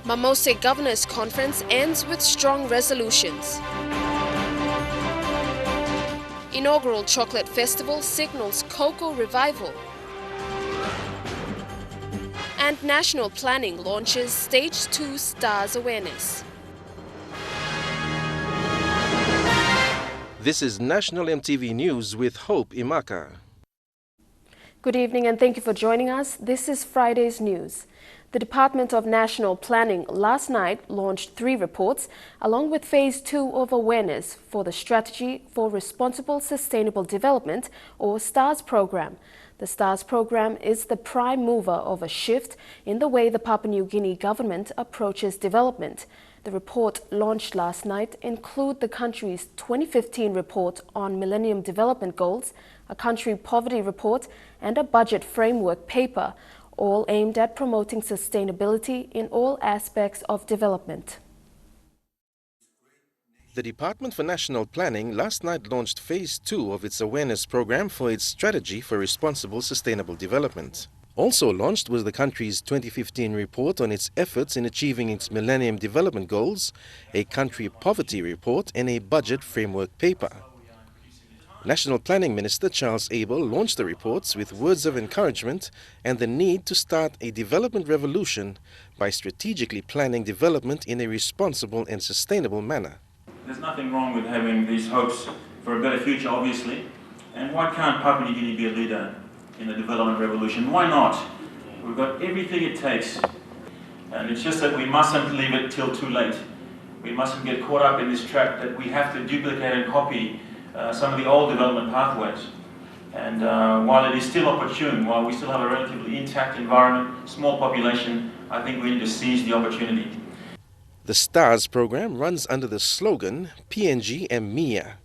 Mamose Governors Conference ends with strong resolutions. Inaugural Chocolate Festival signals cocoa revival. And National Planning launches Stage 2 STARS awareness. This is National EMTV News with Hope Imaka. Good evening and thank you for joining us. This is Friday's news. The Department of National Planning last night launched 3 reports along with Phase 2 of awareness for the Strategy for Responsible Sustainable Development or STARS program. The STARS program is the prime mover of a shift in the way the Papua New Guinea government approaches development. The report launched last night include the country's 2015 report on Millennium Development Goals, a country poverty report and a budget framework paper, all aimed at promoting sustainability in all aspects of development. The Department for National Planning last night launched Phase 2 of its awareness program for its Strategy for Responsible Sustainable Development. Also launched was the country's 2015 report on its efforts in achieving its Millennium Development Goals, a country poverty report and a budget framework paper. National Planning Minister Charles Abel launched the reports with words of encouragement and the need to start a development revolution by strategically planning development in a responsible and sustainable manner. There's nothing wrong with having these hopes for a better future, obviously. And why can't Papua New Guinea be a leader in the development revolution? Why not? We've got everything it takes. And it's just that we mustn't leave it till too late. We mustn't get caught up in this trap that we have to duplicate and copy some of the old development pathways. And while it is still opportune, while we still have a relatively intact environment, small population, I think we need to seize the opportunity. The STARS program runs under the slogan PNG and MIA,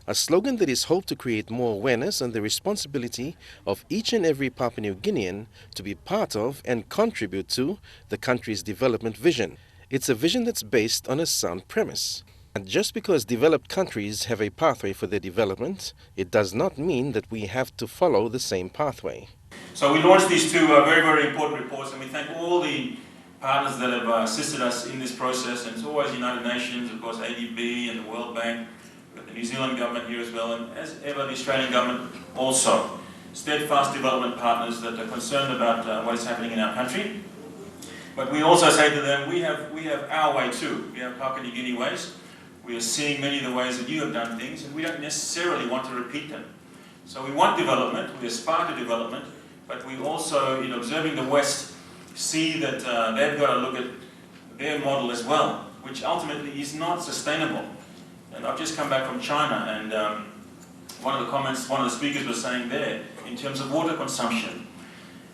a slogan that is hoped to create more awareness on the responsibility of each and every Papua New Guinean to be part of and contribute to the country's development vision. It's a vision that's based on a sound premise. And just because developed countries have a pathway for their development, it does not mean that we have to follow the same pathway. So we launched these 2 very, very important reports, and we thank all the partners that have assisted us in this process, and it's always the United Nations, of course ADB and the World Bank, we've got the New Zealand government here as well, and as ever the Australian government also. Steadfast development partners that are concerned about what is happening in our country. But we also say to them, we have our way too. We have Papua New Guinea ways. We are seeing many of the ways that you have done things, and we don't necessarily want to repeat them. So we want development, we aspire to development, but we also, in observing the West, see that they've got to look at their model as well, which ultimately is not sustainable. And I've just come back from China, and one of the speakers was saying there, in terms of water consumption,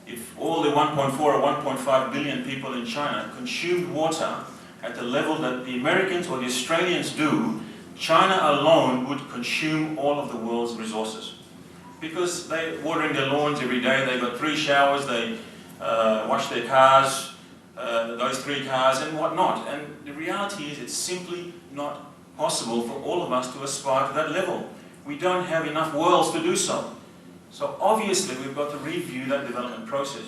if all the 1.4 or 1.5 billion people in China consumed water at the level that the Americans or the Australians do, China alone would consume all of the world's resources. Because they're watering their lawns every day, they've got 3 showers, they wash their cars, those 3 cars and whatnot. And the reality is it's simply not possible for all of us to aspire to that level. We don't have enough wells to do so. So obviously we've got to review that development process.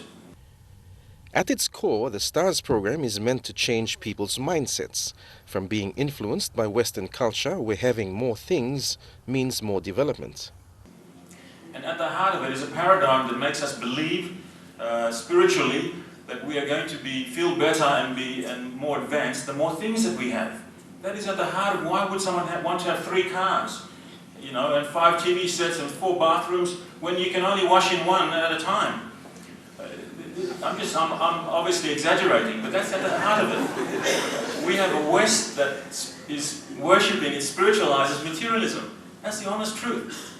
At its core, the STARS program is meant to change people's mindsets from being influenced by Western culture where having more things means more development. And at the heart of it is a paradigm that makes us believe spiritually that we are going to feel better and more advanced the more things that we have. That is at the heart of why would someone want to have 3 cars, you know, and 5 TV sets and 4 bathrooms when you can only wash in one at a time. I'm obviously exaggerating, but that's at the heart of it. We have a West that is worshipping, it spiritualizes materialism. That's the honest truth.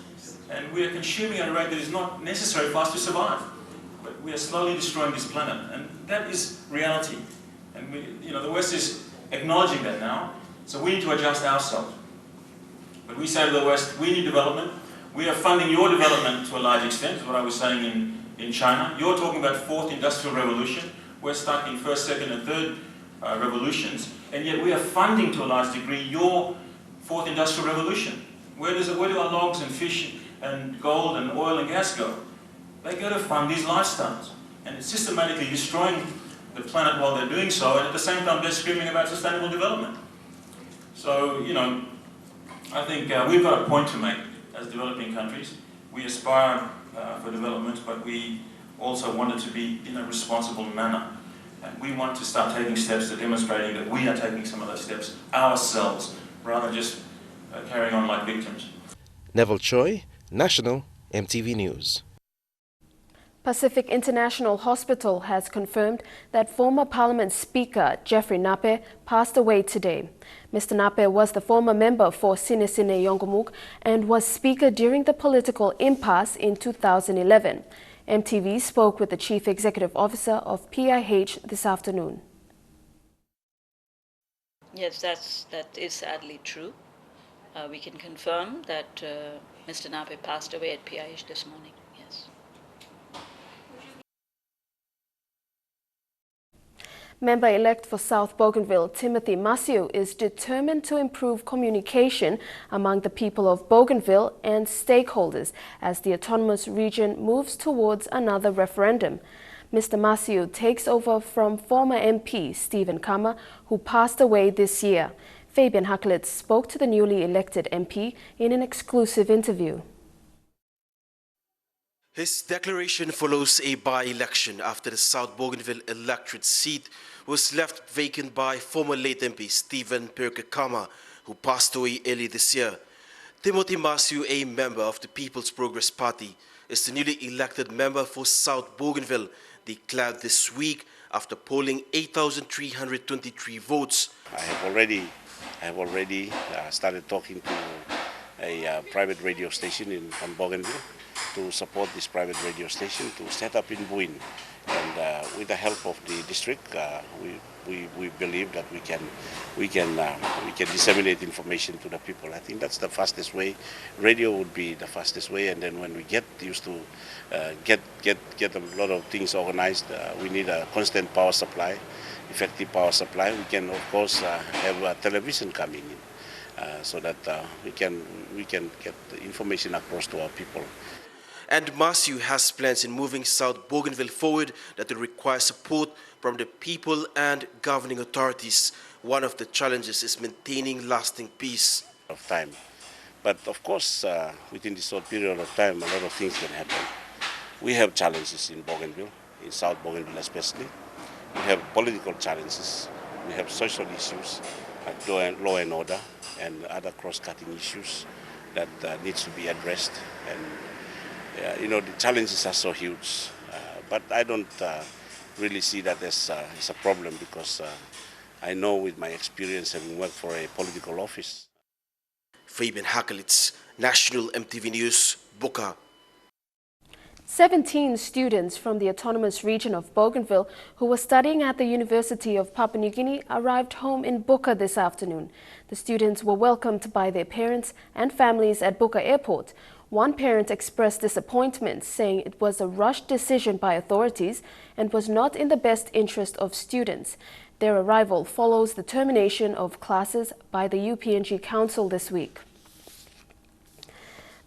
And we are consuming at a rate that is not necessary for us to survive. But we are slowly destroying this planet, and that is reality. And the West is acknowledging that now, so we need to adjust ourselves. But we say to the West, we need development. We are funding your development to a large extent, is what I was saying in China. You're talking about 4th industrial revolution. We're stuck in 1st, 2nd and 3rd revolutions, and yet we are funding to a large degree your 4th industrial revolution. Where do our logs and fish and gold and oil and gas go? They go to fund these lifestyles, and it's systematically destroying the planet while they're doing so, and at the same time they're screaming about sustainable development. So, you know, I think we've got a point to make as developing countries. We aspire for development, but we also want it to be in a responsible manner. And we want to start taking steps to demonstrating that we are taking some of those steps ourselves, rather than just carrying on like victims. Neville Choi, National EMTV News. Pacific International Hospital has confirmed that former Parliament Speaker Jeffrey Nape passed away today. Mr. Nape was the former member for Sinesine Yongomuk and was Speaker during the political impasse in 2011. EMTV spoke with the Chief Executive Officer of PIH this afternoon. Yes, that is sadly true. We can confirm that Mr. Nape passed away at PIH this morning. Yes. Member-elect for South Bougainville, Timothy Masio, is determined to improve communication among the people of Bougainville and stakeholders as the autonomous region moves towards another referendum. Mr. Masio takes over from former MP Stephen Kama, who passed away this year. Fabian Haklitz spoke to the newly elected MP in an exclusive interview. His declaration follows a by-election after the South Bougainville electorate seat was left vacant by former late MP Stephen Kama, who passed away early this year. Timothy Masio, a member of the People's Progress Party, is the newly elected member for South Bougainville, declared this week after polling 8,323 votes. I have already started talking to a private radio station from Bougainville to support this private radio station to set up in Buin. And with the help of the district, we believe that we can disseminate information to the people. I think that's the fastest way. Radio would be the fastest way, and then when we get used to get a lot of things organized, we need a constant power supply, effective power supply. We can of course have television coming in so that we can get the information across to our people. And Masio has plans in moving South Bougainville forward that will require support from the people and governing authorities. One of the challenges is maintaining lasting peace. Of time. But of course, within this short period of time, a lot of things can happen. We have challenges in Bougainville, in South Bougainville especially. We have political challenges. We have social issues like law and order and other cross-cutting issues that needs to be addressed. And you know, the challenges are so huge, but I don't really see that as a problem because I know with my experience having worked for a political office. Fabian Haklitz, National EMTV News, Buka. 17 students from the autonomous region of Bougainville who were studying at the University of Papua New Guinea arrived home in Buka this afternoon. The students were welcomed by their parents and families at Buka Airport. One parent expressed disappointment, saying it was a rushed decision by authorities and was not in the best interest of students. Their arrival follows the termination of classes by the UPNG Council this week.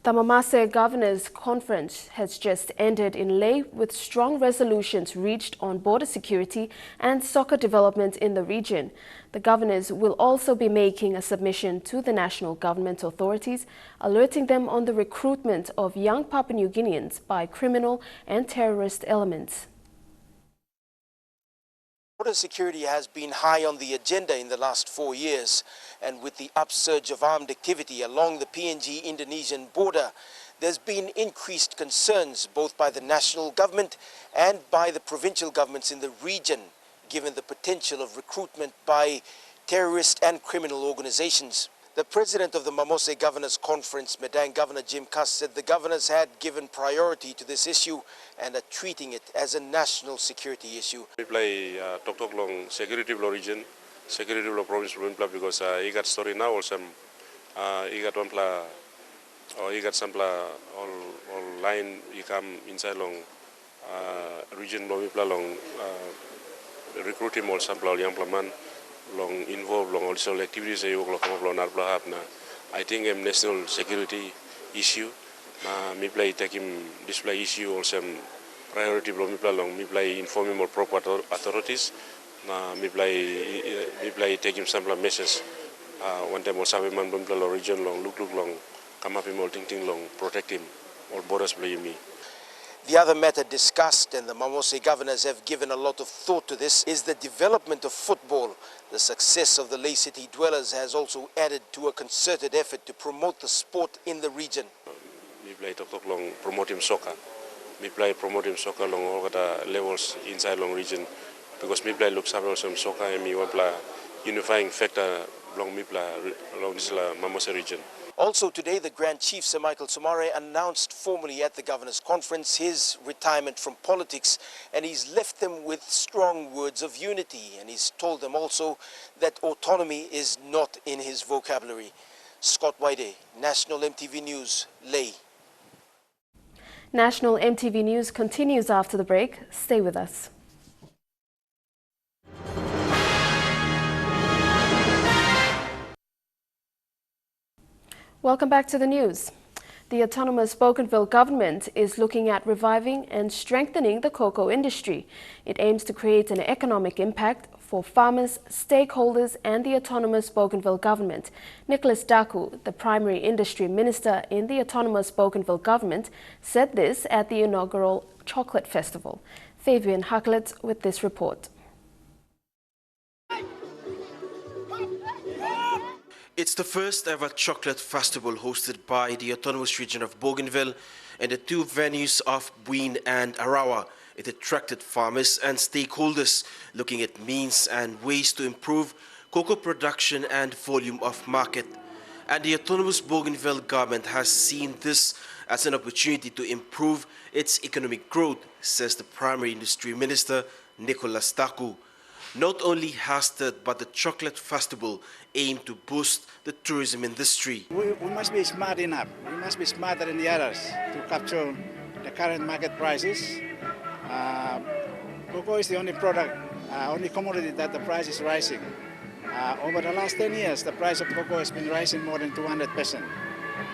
The Mamasa Governors Conference has just ended in Leh with strong resolutions reached on border security and soccer development in the region. The governors will also be making a submission to the national government authorities, alerting them on the recruitment of young Papua New Guineans by criminal and terrorist elements. Border security has been high on the agenda in the last 4 years, and with the upsurge of armed activity along the PNG-Indonesian border, there's been increased concerns both by the national government and by the provincial governments in the region, given the potential of recruitment by terrorist and criminal organizations. The president of the Mamose Governors Conference, Medang Governor Jim Cuss, said the governors had given priority to this issue and are treating it as a national security issue. We play talk long security law region, security law province because he got story now also he got one pla or he got some pla all line he come inside long region law long recruit him all some pla young man long involved long also activities I think national security issue me play take him display issue also priority blow mipla long miplay informing more proper authorities na miplay taking sample measures one time sabi man bumla lo region long look long come up him all ting long protect him all borders play me. The other matter discussed, and the Mamose governors have given a lot of thought to this, is the development of football. The success of the Lay City dwellers has also added to a concerted effort to promote the sport in the region. We play talk long promoting soccer. We play promoting soccer long all the levels inside long region because we play looks up some soccer and we want play unifying factor long we play along this Mamose region. Also today, the Grand Chief, Sir Michael Somare, announced formally at the Governor's Conference his retirement from politics, and he's left them with strong words of unity, and he's told them also that autonomy is not in his vocabulary. Scott Waide, National MTV News, Lay. National MTV News continues after the break. Stay with us. Welcome back to the news. The autonomous Bougainville government is looking at reviving and strengthening the cocoa industry. It aims to create an economic impact for farmers, stakeholders and the autonomous Bougainville government. Nicholas Daku, the primary industry minister in the autonomous Bougainville government, said this at the inaugural chocolate festival. Fabian Haklet with this report. It's the first ever chocolate festival hosted by the autonomous region of Bougainville and the two venues of Buin and Arawa. It attracted farmers and stakeholders looking at means and ways to improve cocoa production and volume of market. And the autonomous Bougainville government has seen this as an opportunity to improve its economic growth, says the primary industry minister, Nicholas Daku. Not only has but the chocolate festival aimed to boost the tourism industry. We must be smart enough. We must be smarter than the others to capture the current market prices. Cocoa is the only product, only commodity that the price is rising. Over the last 10 years, the price of cocoa has been rising more than 200%.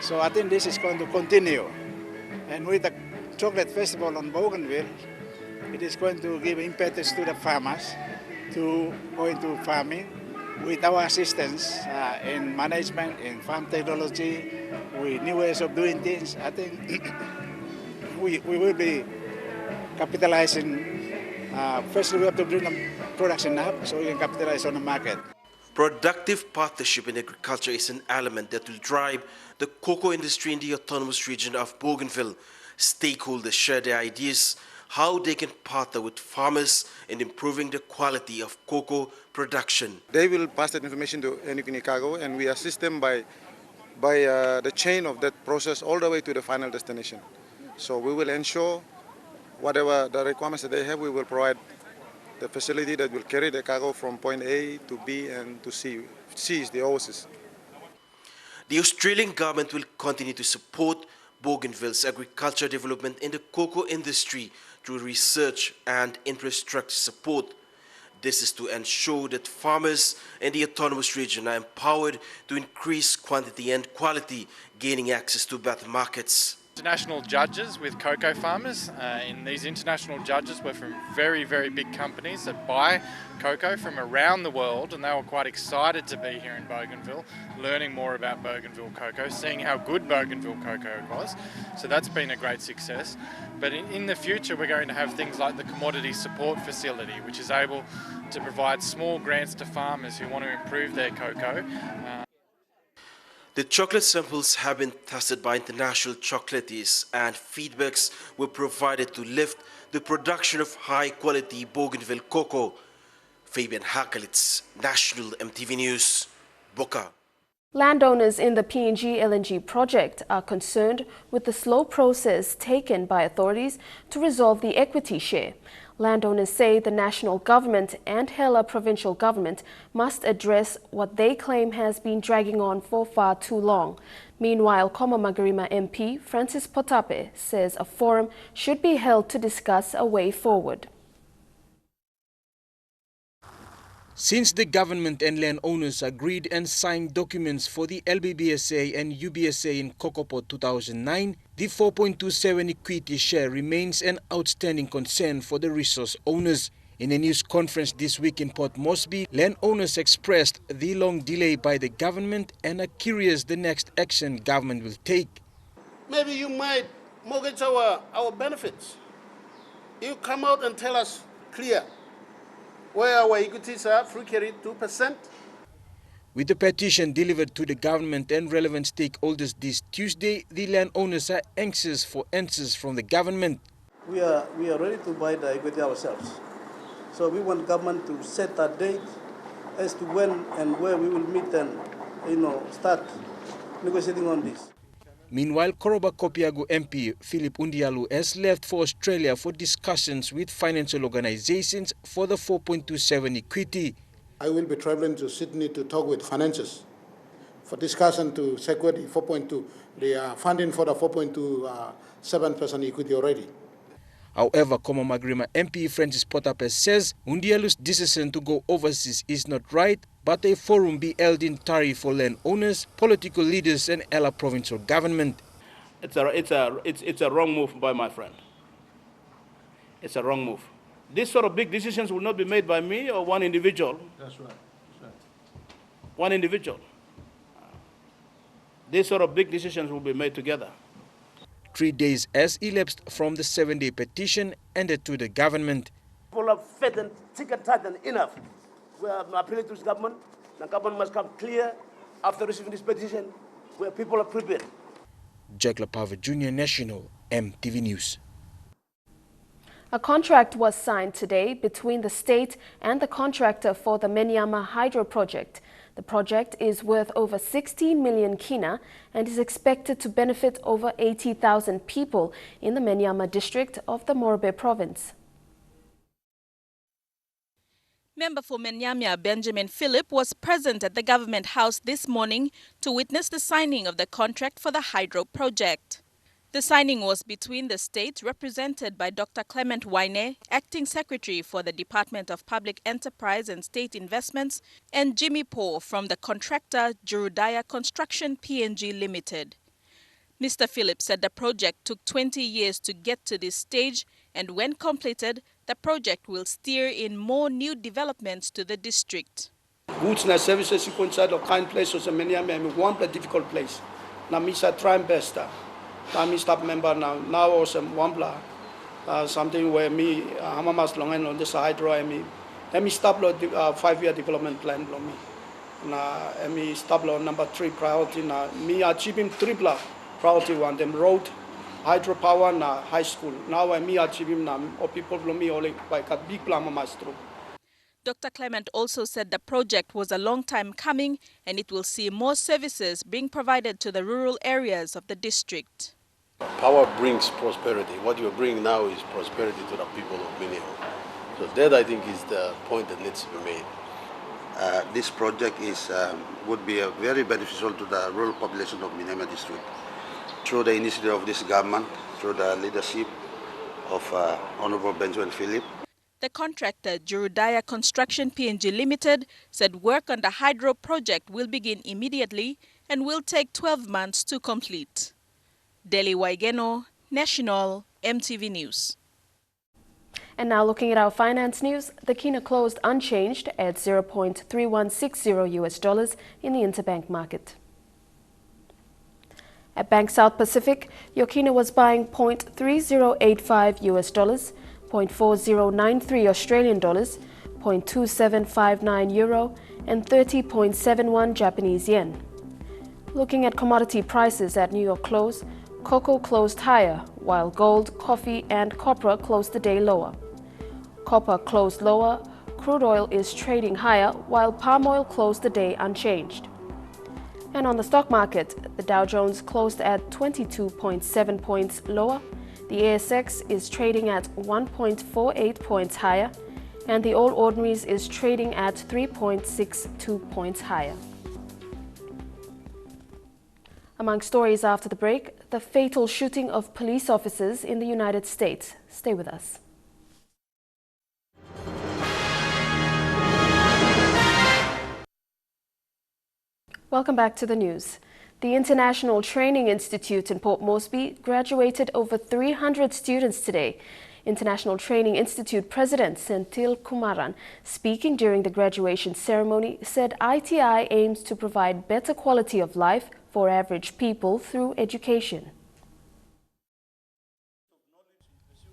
So I think this is going to continue. And with the chocolate festival on Bougainville, it is going to give impetus to the farmers to go into farming with our assistance in management, in farm technology, with new ways of doing things. I think we will be capitalizing. Firstly, we have to bring the production up so we can capitalize on the market. Productive partnership in agriculture is an element that will drive the cocoa industry in the autonomous region of Bougainville. Stakeholders share their ideas how they can partner with farmers in improving the quality of cocoa production. They will pass that information to Enugu and we assist them by the chain of that process all the way to the final destination. So we will ensure whatever the requirements that they have, we will provide the facility that will carry the cargo from point A to B and to C. C is the oasis. The Australian government will continue to support Bougainville's agriculture development in the cocoa industry through research and infrastructure support. This is to ensure that farmers in the autonomous region are empowered to increase quantity and quality, gaining access to better markets. International judges with cocoa farmers. In these international judges were from very, very big companies that buy cocoa from around the world, and they were quite excited to be here in Bougainville, learning more about Bougainville cocoa, seeing how good Bougainville cocoa was. So that's been a great success. But in the future, we're going to have things like the Commodity Support Facility, which is able to provide small grants to farmers who want to improve their cocoa. The chocolate samples have been tested by international chocolatiers and feedbacks were provided to lift the production of high-quality Bougainville cocoa. Fabian Hakalitz, National MTV News, Boca. Landowners in the PNG LNG project are concerned with the slow process taken by authorities to resolve the equity share. Landowners say the national government and Hela provincial government must address what they claim has been dragging on for far too long. Meanwhile, Koma Magarima MP Francis Potape says a forum should be held to discuss a way forward. Since the government and landowners agreed and signed documents for the LBBSA and UBSA in Kokopo 2009, the 4.27 equity share remains an outstanding concern for the resource owners. In a news conference this week in Port Moresby, landowners expressed the long delay by the government and are curious the next action government will take. Maybe you might mortgage our benefits. You come out and tell us clear where our equities are, free carry 2%. With the petition delivered to the government and relevant stakeholders this Tuesday, the landowners are anxious for answers from the government. We are ready to buy the equity ourselves. So we want government to set a date as to when and where we will meet and start negotiating on this. Meanwhile, Koroba Kopiagu MP Philip Undialu has left for Australia for discussions with financial organizations for the 4.27 equity. I will be traveling to Sydney to talk with financiers for discussion to secure the 4.2. They are funding for the 4.27% equity already. However, Komamagrima MP Francis Potapes says Undialu's decision to go overseas is not right, but a forum be held in Tari for landowners, political leaders and Ella provincial government. It's a wrong move by my friend. It's a wrong move. These sort of big decisions will not be made by me or one individual. That's right. One individual. These sort of big decisions will be made together. 3 days has elapsed from the 7-day petition handed to the government. People have fed and sick and tired and enough. We are appealing to the government. The government must come clear after receiving this petition where people are prepared. Jack Lapava Jr., National, EMTV News. A contract was signed today between the state and the contractor for the Menyama Hydro project. The project is worth over 16 million kina and is expected to benefit over 80,000 people in the Menyama district of the Morobe province. Member for Menyama Benjamin Philip was present at the Government House this morning to witness the signing of the contract for the hydro project. The signing was between the state, represented by Dr. Clement Waine, Acting Secretary for the Department of Public Enterprise and State Investments, and Jimmy Poe from the contractor Jurudaya Construction PNG Limited. Mr. Philip said the project took 20 years to get to this stage, and when completed, the project will steer in more new developments to the district. Goods and services inside of kind places and many one difficult place. Now Misa try best. I'm staff member now also one something where me Hamamas long and on this hydro let me stop 5-year development plan for me. Now me stop number 3 priority now me achieving 3 priority one them road, hydropower and high school. Now me achieving now or people from me only by a big plan master. Dr. Clement also said the project was a long time coming and it will see more services being provided to the rural areas of the district. Power brings prosperity. What you're bringing now is prosperity to the people of Mineo. So that, I think, is the point that needs to be made. This project would be very beneficial to the rural population of Minema district. Through the initiative of this government, through the leadership of Honorable Benjamin Philip. The contractor, Jurudaya Construction PNG Limited, said work on the hydro project will begin immediately and will take 12 months to complete. Deli Waigeno, National, EMTV News. And now looking at our finance news, the kina closed unchanged at $0.3160 US in the interbank market. At Bank South Pacific, your kina was buying $0.3085 US, $0.4093 Australian dollars, $0.2759 euro, and 30.71 Japanese yen. Looking at commodity prices at New York close, cocoa closed higher, while gold, coffee, and copper closed the day lower. Copper closed lower, crude oil is trading higher, while palm oil closed the day unchanged. And on the stock market, the Dow Jones closed at 22.7 points lower, the ASX is trading at 1.48 points higher, and the All Ordinaries is trading at 3.62 points higher. Among stories after the break, the fatal shooting of police officers in the United States. Stay with us. Welcome back to the news. The International Training Institute in Port Moresby graduated over 300 students today. International Training Institute President Senthil Kumaran, speaking during the graduation ceremony, said ITI aims to provide better quality of life for average people through education.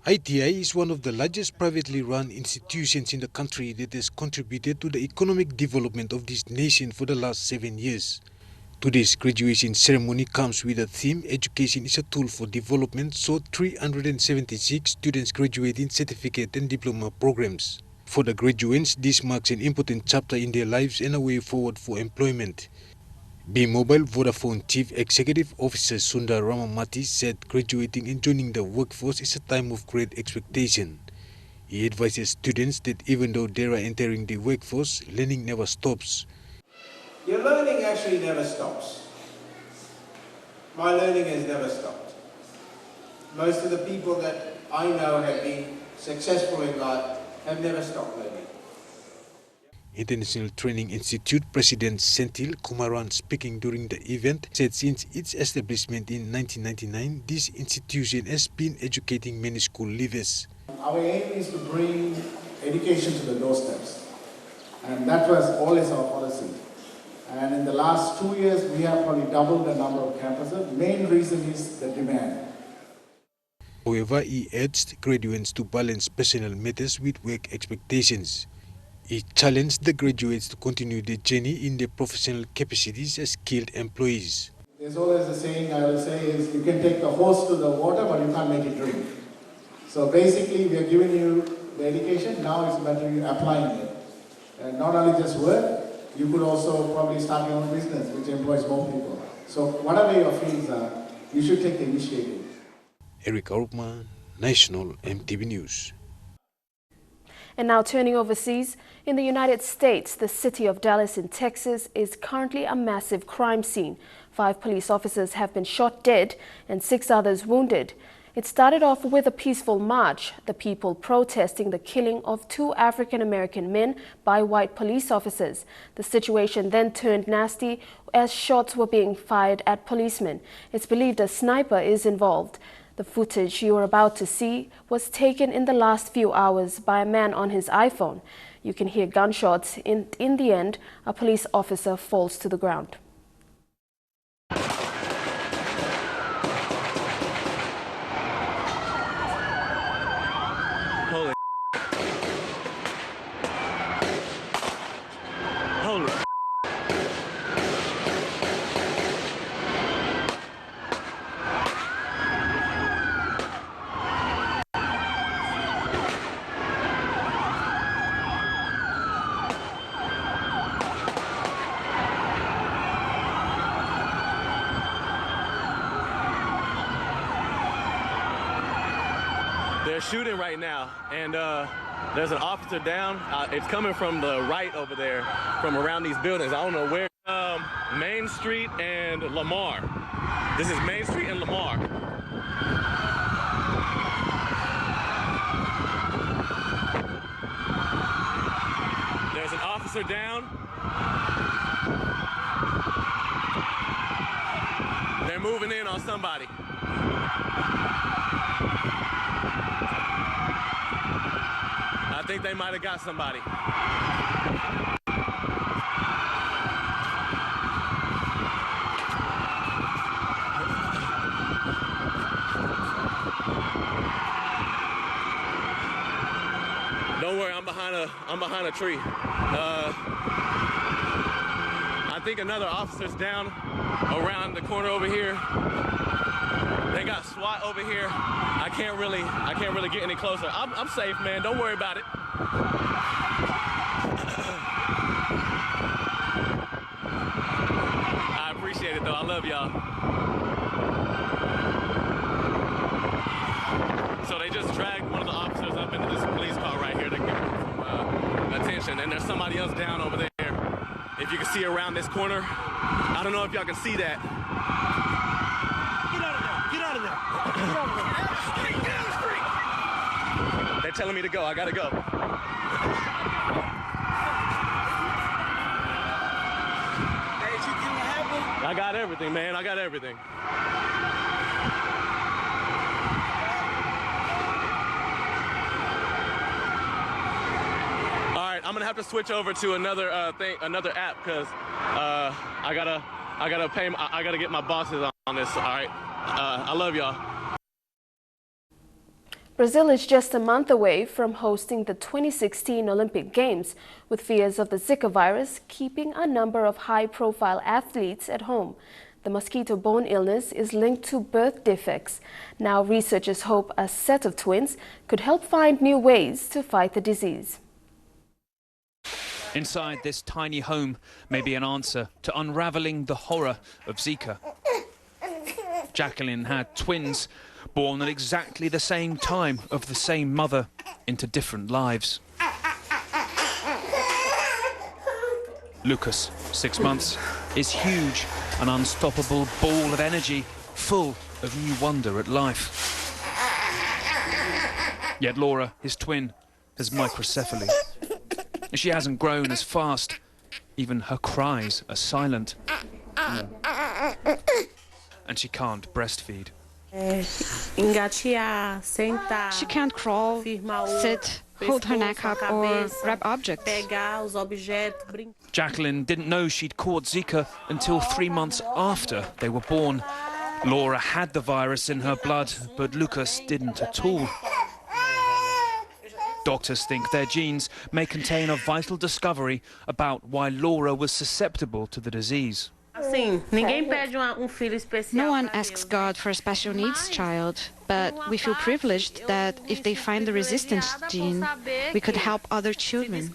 ITI is one of the largest privately run institutions in the country that has contributed to the economic development of this nation for the last 7 years. Today's graduation ceremony comes with a theme, Education is a Tool for Development, so 376 students graduate in certificate and diploma programs. For the graduates, this marks an important chapter in their lives and a way forward for employment. B-Mobile Vodafone Chief Executive Officer Sundar Ramamati said graduating and joining the workforce is a time of great expectation. He advises students that even though they are entering the workforce, learning never stops. Your learning actually never stops. My learning has never stopped. Most of the people that I know have been successful in life have never stopped learning. International Training Institute President Senthil Kumaran, speaking during the event, said since its establishment in 1999, this institution has been educating many school leavers. Our aim is to bring education to the doorsteps, and that was always our policy. And in the last 2 years, we have probably doubled the number of campuses. The main reason is the demand. However, he urged graduates to balance personal matters with work expectations. He challenged the graduates to continue their journey in their professional capacities as skilled employees. There's always a saying I will say is, you can take the horse to the water, but you can't make it drink. So basically, we are giving you the education, now it's about you applying it. And not only just work, you could also probably start your own business, which employs more people. So whatever your fields are, you should take the initiative. Eric Orpman, National EMTV News. And now turning overseas, in the United States, the city of Dallas in Texas is currently a massive crime scene. 5 police officers have been shot dead and 6 others wounded. It started off with a peaceful march, the people protesting the killing of 2 African-American men by white police officers. The situation then turned nasty as shots were being fired at policemen. It's believed a sniper is involved. The footage you are about to see was taken in the last few hours by a man on his iPhone. You can hear gunshots. In the end, a police officer falls to the ground. Holy. Holy. They're shooting right now, and there's an officer down. It's coming from the right over there, from around these buildings. I don't know where. Main Street and Lamar. This is Main Street and Lamar. There's an officer down. They're moving in on somebody. I think they might have got somebody. Don't worry, I'm behind a tree. I think another officer's down around the corner over here. They got SWAT over here. I can't really get any closer. I'm safe, man. Don't worry about it. I appreciate it, though. I love y'all. So they just dragged one of the officers up into this police car right here to give him some attention. And there's somebody else down over there. If you can see around this corner, I don't know if y'all can see that. Get out of there! Get out of there! Get out of there! Get out of the street! Get out of the street! They're telling me to go. I gotta go. Hey, you have I got everything, man. I got everything. All right, I'm gonna have to switch over to another another app, because I gotta get my bosses on this. All right, I love y'all. Brazil is just a month away from hosting the 2016 Olympic Games, with fears of the Zika virus keeping a number of high-profile athletes at home. The mosquito-borne illness is linked to birth defects. Now researchers hope a set of twins could help find new ways to fight the disease. Inside this tiny home may be an answer to unraveling the horror of Zika. Jacqueline had twins, born at exactly the same time of the same mother, into different lives. Lucas, 6 months, is huge, an unstoppable ball of energy, full of new wonder at life. Yet Laura, his twin, has microcephaly. She hasn't grown as fast. Even her cries are silent. And she can't breastfeed. She can't crawl, sit, hold her neck up or grab objects. Jacqueline didn't know she'd caught Zika until 3 months after they were born. Laura had the virus in her blood, but Lucas didn't at all. Doctors think their genes may contain a vital discovery about why Laura was susceptible to the disease. No one asks God for a special needs child, but we feel privileged that if they find the resistance gene, we could help other children.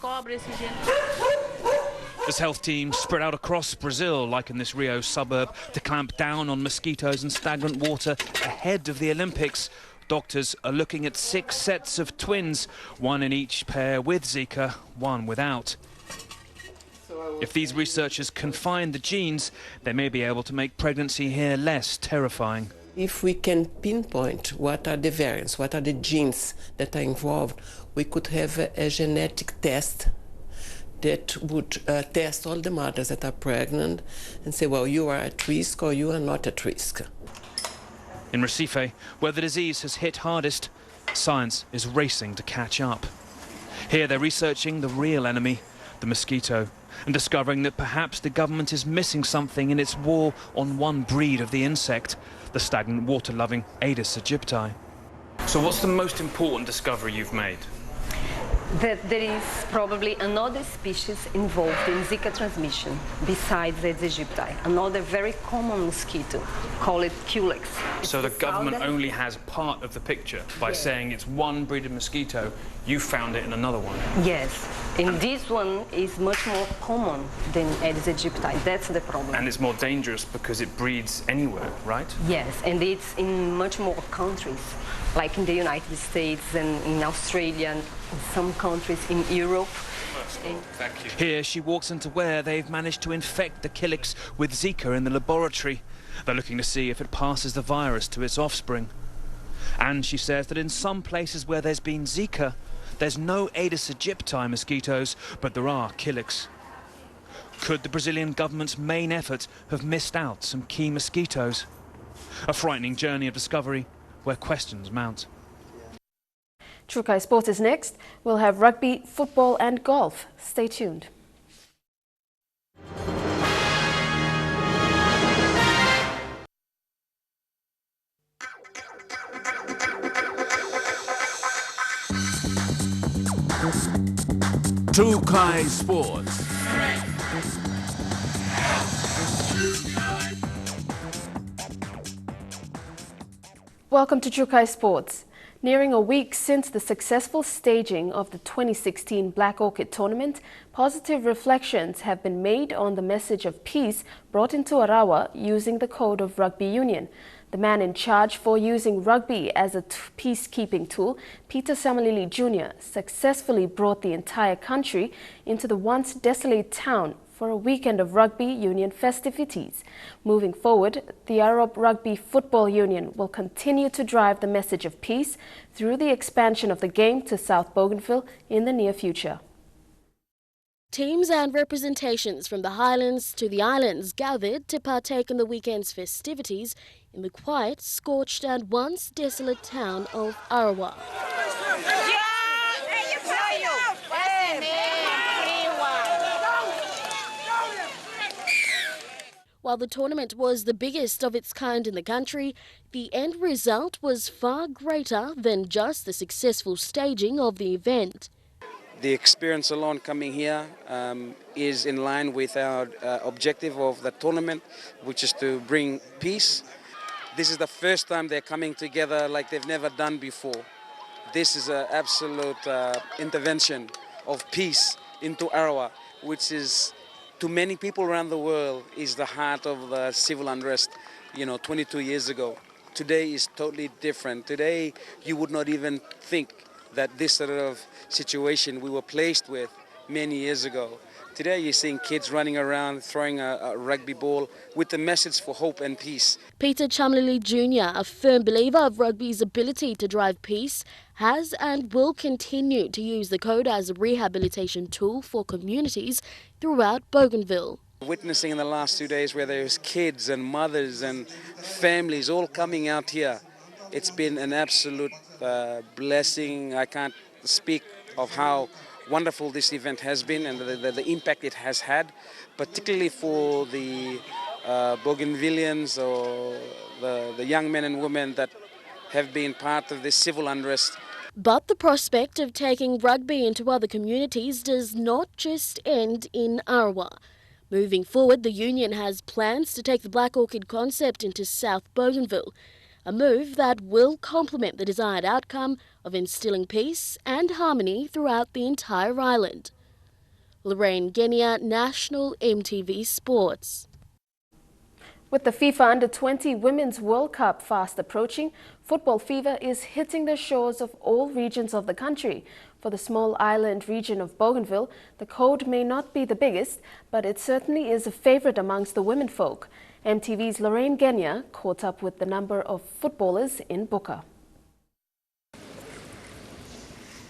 As health teams spread out across Brazil, like in this Rio suburb, to clamp down on mosquitoes and stagnant water ahead of the Olympics, doctors are looking at 6 sets of twins, one in each pair with Zika, one without. If these researchers can find the genes, they may be able to make pregnancy here less terrifying. If we can pinpoint what are the variants, what are the genes that are involved, we could have a genetic test that would test all the mothers that are pregnant and say, well, you are at risk or you are not at risk. In Recife, where the disease has hit hardest, science is racing to catch up. Here they're researching the real enemy, the mosquito, and discovering that perhaps the government is missing something in its war on one breed of the insect, the stagnant water-loving Aedes aegypti. So what's the most important discovery you've made? That there is probably another species involved in Zika transmission besides Aedes aegypti, another very common mosquito called Culex. So the government only has part of the picture by saying it's one breed of mosquito, you found it in another one. Yes, and this one is much more common than Aedes aegypti. That's the problem. And it's more dangerous because it breeds anywhere, right? Yes, and it's in much more countries, like in the United States and in Australia and in some countries in Europe. Thank you. Here she walks into where they've managed to infect the Culex with Zika in the laboratory. They're looking to see if it passes the virus to its offspring. And she says that in some places where there's been Zika, there's no Aedes aegypti mosquitoes, but there are Culex. Could the Brazilian government's main effort have missed out some key mosquitoes? A frightening journey of discovery where questions mount. Chukai Sports is next. We'll have rugby, football and golf. Stay tuned. Chukai Sports. Welcome to Chukai Sports. Nearing a week since the successful staging of the 2016 Black Orchid Tournament, positive reflections have been made on the message of peace brought into Arawa using the Code of Rugby Union. The man in charge for using rugby as a peacekeeping tool, Peter Samalili Jr., successfully brought the entire country into the once desolate town for a weekend of rugby union festivities. Moving forward, the Arab Rugby Football Union will continue to drive the message of peace through the expansion of the game to South Bougainville in the near future. Teams and representations from the highlands to the islands gathered to partake in the weekend's festivities in the quiet, scorched and once desolate town of Arawa. While the tournament was the biggest of its kind in the country, the end result was far greater than just the successful staging of the event. The experience alone coming here is in line with our objective of the tournament, which is to bring peace. This is the first time they're coming together like they've never done before. This is an absolute intervention of peace into Arawa, which is, to many people around the world, is the heart of the civil unrest, 22 years ago. Today is totally different. Today, you would not even think that this sort of situation we were placed with many years ago. Today you're seeing kids running around throwing a rugby ball with the message for hope and peace. Peter Chamlili Jr., a firm believer of rugby's ability to drive peace, has and will continue to use the code as a rehabilitation tool for communities throughout Bougainville. Witnessing in the last 2 days where there's kids and mothers and families all coming out here, it's been an absolute blessing. I can't speak of how wonderful this event has been and the impact it has had, particularly for the Bougainvilleans or the young men and women that have been part of this civil unrest. But the prospect of taking rugby into other communities does not just end in Arawa. Moving forward, the union has plans to take the Black Orchid concept into South Bougainville, a move that will complement the desired outcome of instilling peace and harmony throughout the entire island. Lorraine Genia, National EMTV Sports. With the FIFA Under-20 Women's World Cup fast approaching, football fever is hitting the shores of all regions of the country. For the small island region of Bougainville, the code may not be the biggest, but it certainly is a favorite amongst the womenfolk. MTV's Lorraine Genia caught up with the number of footballers in Buka.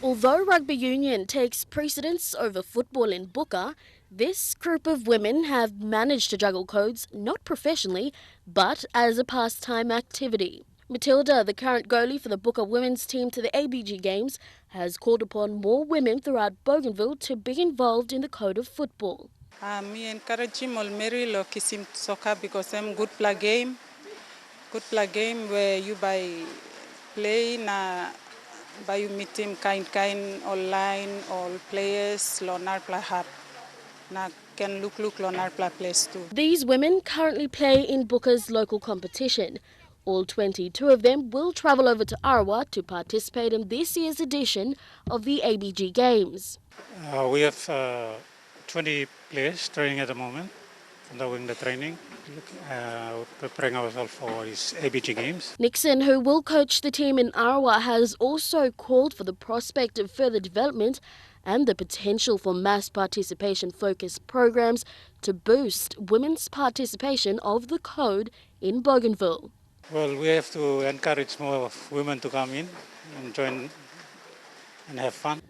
Although rugby union takes precedence over football in Buka, this group of women have managed to juggle codes not professionally, but as a pastime activity. Matilda, the current goalie for the Buka women's team to the ABG Games, has called upon more women throughout Bougainville to be involved in the code of football. Me encourage him already lo kisim soccer because I'm good play game where you by play na by you meet him kind online all players lonar play hard na can look lonar play place too. These women currently play in Buka's local competition. All 22 of them will travel over to Arawa to participate in this year's edition of the ABG Games. We have 20 players training at the moment, undergoing the training, preparing ourselves for his ABG Games. Nixon, who will coach the team in Arawa, has also called for the prospect of further development and the potential for mass participation-focused programs to boost women's participation of the code in Bougainville. Well, we have to encourage more women to come in and join and have fun.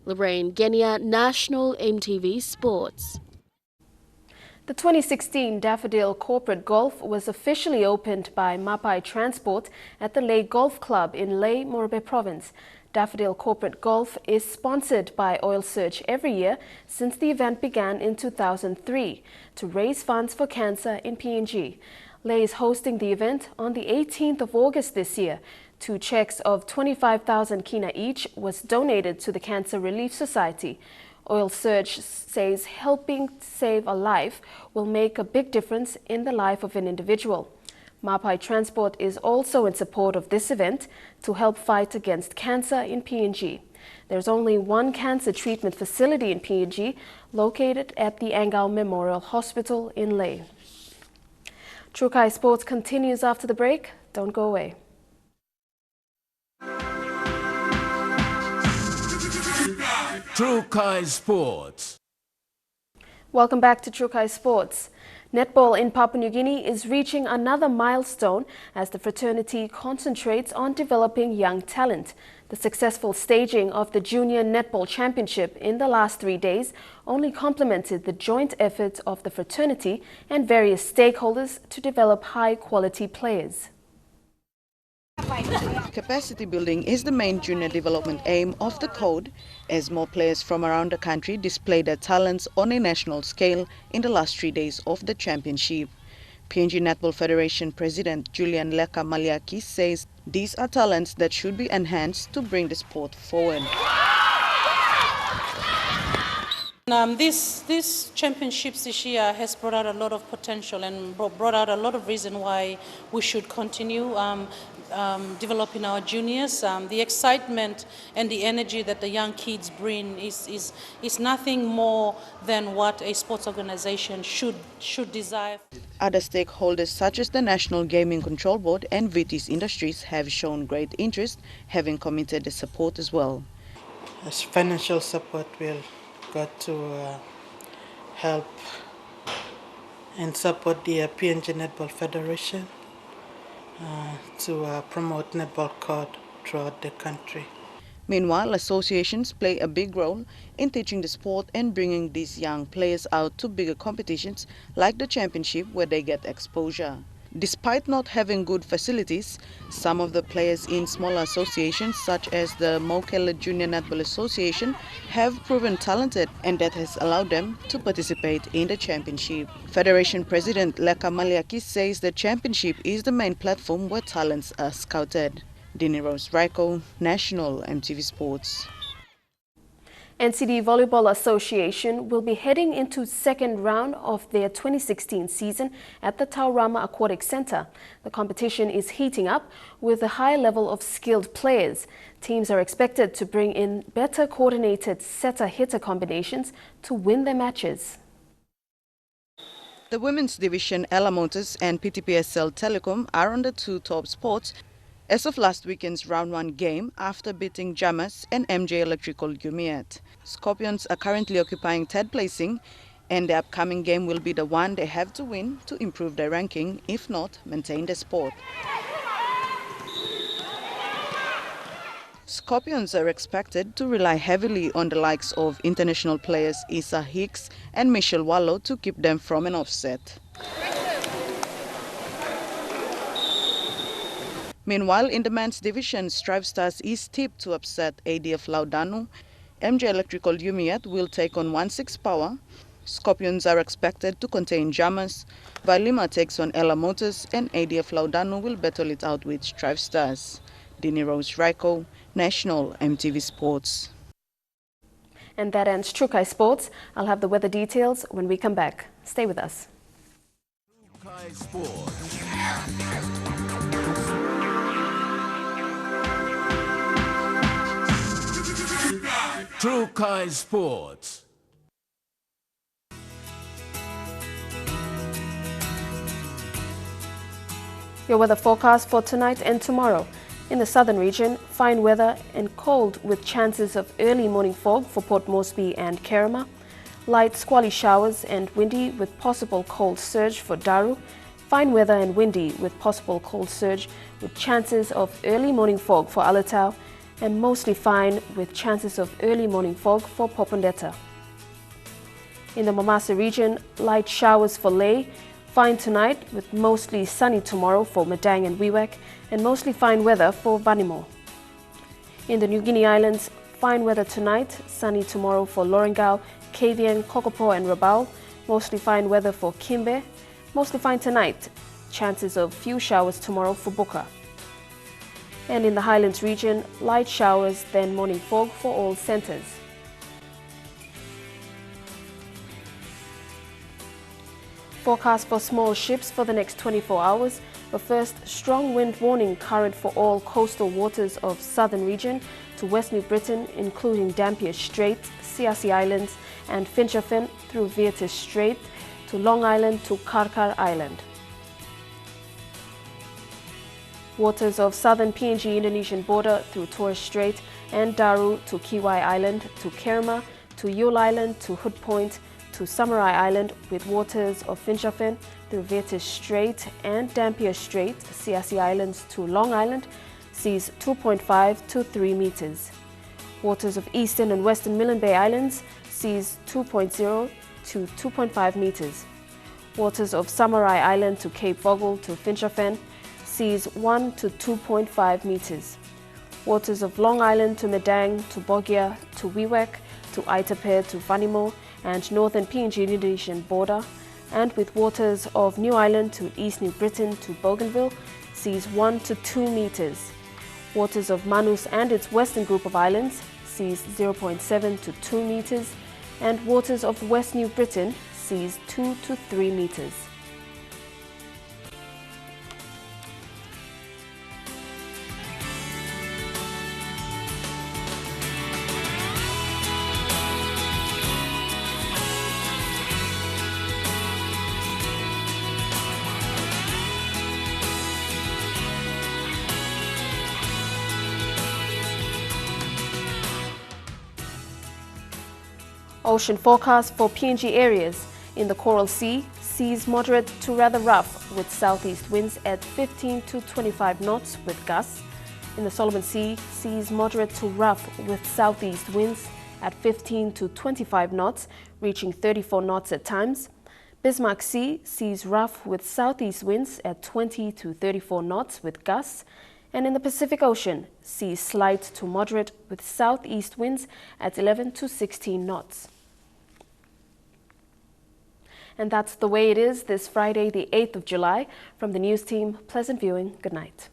Lorraine Genia, National EMTV Sports. The 2016 Daffodil Corporate Golf was officially opened by Mapai Transport at the Leh Golf Club in Leh, Morbe Province. Daffodil Corporate Golf is sponsored by Oil Search every year since the event began in 2003 to raise funds for cancer in PNG. Leh is hosting the event on the 18th of August this year. 2 checks of 25,000 kina each was donated to the Cancer Relief Society. Oil Search says helping save a life will make a big difference in the life of an individual. Mapai Transport is also in support of this event to help fight against cancer in PNG. There's only one cancer treatment facility in PNG, located at the Angao Memorial Hospital in Leh. Trukai Sports continues after the break. Don't go away. Trukai Sports. Welcome back to Trukai Sports. Netball in Papua New Guinea is reaching another milestone as the fraternity concentrates on developing young talent. The successful staging of the Junior Netball Championship in the last 3 days only complemented the joint efforts of the fraternity and various stakeholders to develop high-quality players. Capacity building is the main junior development aim of the code, as more players from around the country display their talents on a national scale in the last 3 days of the championship. PNG Netball Federation President Julian Leka Maliaki says these are talents that should be enhanced to bring the sport forward. This championships this year has brought out a lot of potential and brought out a lot of reason why we should continue developing our juniors. The excitement and the energy that the young kids bring is nothing more than what a sports organization should desire. Other stakeholders such as the National Gaming Control Board and VT's Industries have shown great interest, having committed the support as well. As financial support will go to help and support the PNG Netball Federation to promote netball code throughout the country. Meanwhile, associations play a big role in teaching the sport and bringing these young players out to bigger competitions like the championship where they get exposure. Despite not having good facilities, some of the players in smaller associations such as the Mokele Junior Netball Association have proven talented, and that has allowed them to participate in the championship. Federation President Leka Maliaki says the championship is the main platform where talents are scouted. Dini Rose Raiko, National EMTV Sports. NCD Volleyball Association will be heading into second round of their 2016 season at the Taurama Aquatic Center. The competition is heating up with a high level of skilled players. Teams are expected to bring in better coordinated setter-hitter combinations to win their matches. The women's division Ella Motors and PTPSL Telecom are on the two top spots as of last weekend's round 1 game after beating Jamas and MJ Electrical Gumiat. Scorpions are currently occupying third placing, and the upcoming game will be the one they have to win to improve their ranking, if not maintain the spot. Scorpions are expected to rely heavily on the likes of international players Issa Hicks and Michelle Wallow to keep them from an offset. Meanwhile, in the men's division, Strive Stars is tipped to upset ADF Laudano. MJ Electrical Umiat will take on 1-6 Power. Scorpions are expected to contain Jamas. Valima takes on Ella Motors, and ADF Laudano will battle it out with Strive Stars. Dini Rose Raiko, National EMTV Sports. And that ends Trukai Sports. I'll have the weather details when we come back. Stay with us. Trukai Sports. Trukai Sports. Your weather forecast for tonight and tomorrow. In the southern region, fine weather and cold with chances of early morning fog for Port Moresby and Kerema. Light squally showers and windy with possible cold surge for Daru. Fine weather and windy with possible cold surge with chances of early morning fog for Alatau, and mostly fine with chances of early morning fog for Popondetta. In the Mamasa region, light showers for Lae, fine tonight with mostly sunny tomorrow for Madang and Wewak, and mostly fine weather for Vanimo. In the New Guinea Islands, fine weather tonight, sunny tomorrow for Lorengau, Kavieng, Kokopo and Rabaul, mostly fine weather for Kimbe, mostly fine tonight, chances of few showers tomorrow for Buka. And in the Highlands region, light showers, then morning fog for all centres. Forecast for small ships for the next 24 hours. But first, strong wind warning current for all coastal waters of southern region to West New Britain, including Dampier Strait, Siasi Islands and Finchafin through Vietes Strait to Long Island to Karkar Island. Waters of southern PNG Indonesian border through Torres Strait and Daru to Kiwai Island to Kerma to Yule Island to Hood Point to Samurai Island with waters of Finchafin through Vietes Strait and Dampier Strait, Siasi Islands to Long Island, sees 2.5 to 3 meters. Waters of eastern and western Milne Bay Islands sees 2.0 to 2.5 meters. Waters of Samurai Island to Cape Vogel to Finschhafen sees 1 to 2.5 meters. Waters of Long Island to Medang to Bogia to Wewak to Aitape to Vanimo and northern PNG Indonesian border, and with waters of New Ireland to East New Britain to Bougainville sees 1 to 2 meters. Waters of Manus and its western group of islands sees 0.7 to 2 meters, and waters of West New Britain sees 2 to 3 meters. Ocean forecast for PNG areas. In the Coral Sea, seas moderate to rather rough with southeast winds at 15 to 25 knots with gusts. In the Solomon Sea, seas moderate to rough with southeast winds at 15 to 25 knots, reaching 34 knots at times. Bismarck Sea, seas rough with southeast winds at 20 to 34 knots with gusts. And in the Pacific Ocean, seas slight to moderate with southeast winds at 11 to 16 knots. And that's the way it is this Friday, the 8th of July. From the news team, pleasant viewing. Good night.